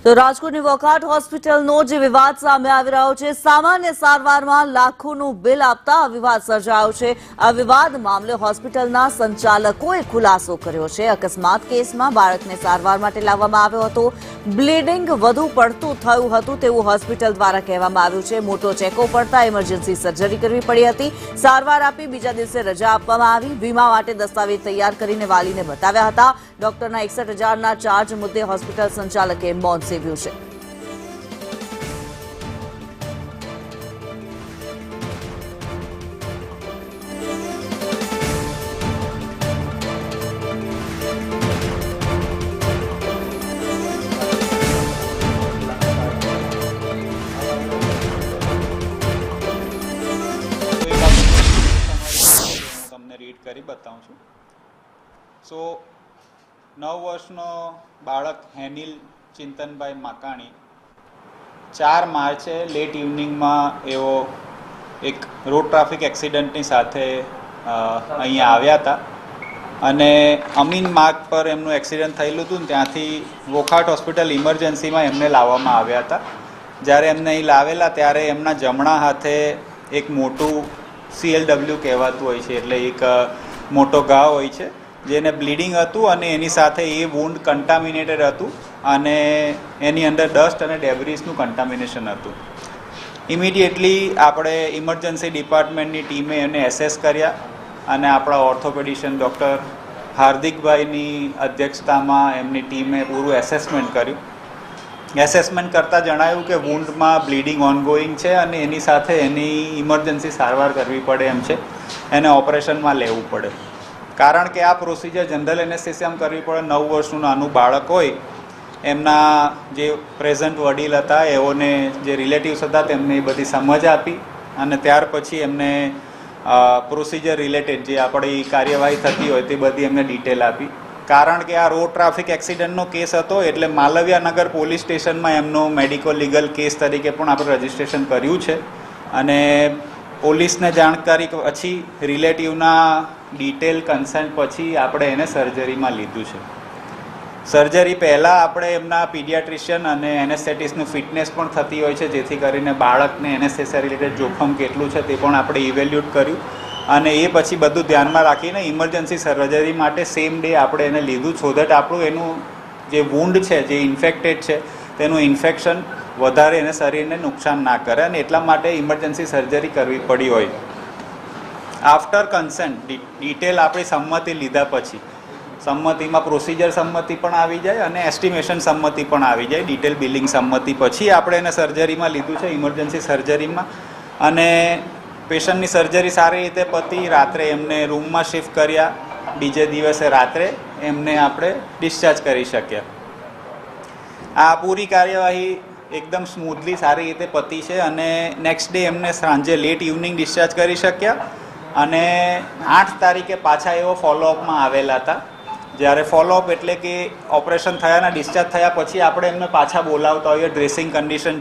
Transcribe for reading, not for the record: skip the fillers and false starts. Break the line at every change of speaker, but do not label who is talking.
તો રાજકોટની વોકાટ હોસ્પિટલનો જે વિવાદ સામે આવી રહ્યો છે, સામાન્ય સારવારમાં લાખોનું બિલ આપતા આ વિવાદ સર્જાયો છે। આ વિવાદ મામલે હોસ્પિટલના સંચાલકોએ ખુલાસો કર્યો છે। અકસ્માત કેસમાં બાળકને સારવાર માટે લાવવામાં આવ્યો હતો। બ્લીડિંગ વધુ પડતું થયું હતું તેવું હોસ્પિટલ દ્વારા કહેવામાં આવ્યું છે। મોટો ચેકો પડતા ઇમરજન્સી સર્જરી કરવી પડી હતી। સારવાર આપી બીજા દિવસે રજા આપવામાં આવી। વીમા માટે દસ્તાવેજ તૈયાર કરીને વાલીને બતાવ્યા હતા। ડોક્ટરના 61,000ના ચાર્જ મુદ્દે હોસ્પિટલ સંચાલકે મૌન સેવ્યું છે।
રીડ કરી બતાવું છું। સો 9 વર્ષનો બાળક હેનિલ ચિંતનભાઈ માકાણી 4 માર્ચે લેટ ઇવનિંગમાં એવો એક રોડ ટ્રાફિક એક્સિડન્ટની સાથે અહીંયા આવ્યા હતા અને અમીન માર્ગ પર એમનું એક્સિડન્ટ થયેલું હતું ને ત્યાંથી વોખાટ હોસ્પિટલ ઇમરજન્સીમાં એમને લાવવામાં આવ્યા હતા। જ્યારે એમને અહીં લાવેલા ત્યારે એમના જમણા હાથે એક મોટું CLW કહેવાતું હોય છે, એટલે એક મોટો ઘા હોય છે જેને બ્લીડિંગ હતું અને એની સાથે એ વૂન્ડ કન્ટામિનેટેડ હતું અને એની અંદર ડસ્ટ અને ડેબ્રીસનું કન્ટામિનેશન હતું। ઇમિડિયેટલી આપણે ઇમરજન્સી ડિપાર્ટમેન્ટની ટીમે એને એસેસ કર્યા અને આપણા ઓર્થોપેડિશિયન ડૉક્ટર હાર્દિકભાઈની અધ્યક્ષતામાં એમની ટીમે પૂરું એસેસમેન્ટ કર્યું। એસેસમેન્ટ કરતાં જણાયું કે વૂન્ડમાં બ્લીડિંગ ઓનગોઈંગ છે અને એની સાથે એની ઇમરજન્સી સારવાર કરવી પડે એમ છે, એને ઓપરેશનમાં લેવું પડે। કારણ કે આ પ્રોસિજર જનરલ એનેસ્થેસિયામાં કરવી પડે। 9 વર્ષનું નાનું બાળક હોય, એમના જે પ્રેઝન્ટ વડીલ હતા એઓને જે રિલેટિવ્સ હતા તેમને એ બધી સમજ આપી અને ત્યાર પછી એમને પ્રોસિજર રિલેટેડ જે આપણી કાર્યવાહી થતી હોય તે બધી એમને ડિટેલ આપી। કારણ કે આ રોડ ટ્રાફિક એક્સિડન્ટનો કેસ હતો એટલે માલવ્યાનગર પોલીસ સ્ટેશનમાં એમનો મેડિકો લીગલ કેસ તરીકે પણ આપણે રજિસ્ટ્રેશન કર્યું છે અને પોલીસને જાણકારી પછી રિલેટિવના ડિટેલ કન્સન્ટ પછી આપણે એને સર્જરીમાં લીધું છે। સર્જરી પહેલાં આપણે એમના પીડિયાટ્રિશિયન અને એનેસ્થેટિસ્ટનું ફિટનેસ પણ થતી હોય છે, જેથી કરીને બાળકને એનેસ્થેસિયા રિલેટેડ જોખમ કેટલું છે તે પણ આપણે ઇવેલ્યુએટ કર્યું અને એ પછી બધું ધ્યાનમાં રાખીને ઇમરજન્સી સર્જરી માટે સેમ ડે આપણે એને લીધું સો દેટ આપણું એનું જે વૂન્ડ છે, જે ઇન્ફેક્ટેડ છે તેનું ઇન્ફેક્શન વધારે એને શરીરને નુકસાન ના કરે અને એટલા માટે ઇમરજન્સી સર્જરી કરવી પડી હોય। આફ્ટર કન્સન્ટ ડિટેલ આપણી સંમતિ લીધા પછી સંમતિમાં પ્રોસિજર સંમતિ પણ આવી જાય અને એસ્ટિમેશન સંમતિ પણ આવી જાય। ડિટેલ બિલિંગ સંમતિ પછી આપણે એને સર્જરીમાં લીધું છે, ઇમરજન્સી સર્જરીમાં, અને પેશન્ટની સર્જરી સારી રીતે પતી। રાત્રે એમને રૂમમાં શિફ્ટ કર્યા, બીજે દિવસે રાત્રે એમને આપણે ડિસ્ચાર્જ કરી શક્યા। આ પૂરી કાર્યવાહી એકદમ સ્મૂથલી સારી રીતે પતી છે અને નેક્સ્ટ ડે એમને સાંજે લેટ ઇવનિંગ ડિસ્ચાર્જ કરી શક્યા અને 8 તારીખે પાછા એવો ફોલોઅપમાં આવેલા હતા। જ્યારે ફોલોઅપ એટલે કે ઓપરેશન થયાના ડિસ્ચાર્જ થયા પછી આપણે એમને પાછા બોલાવતા હોઈએ, ડ્રેસિંગ કન્ડિશન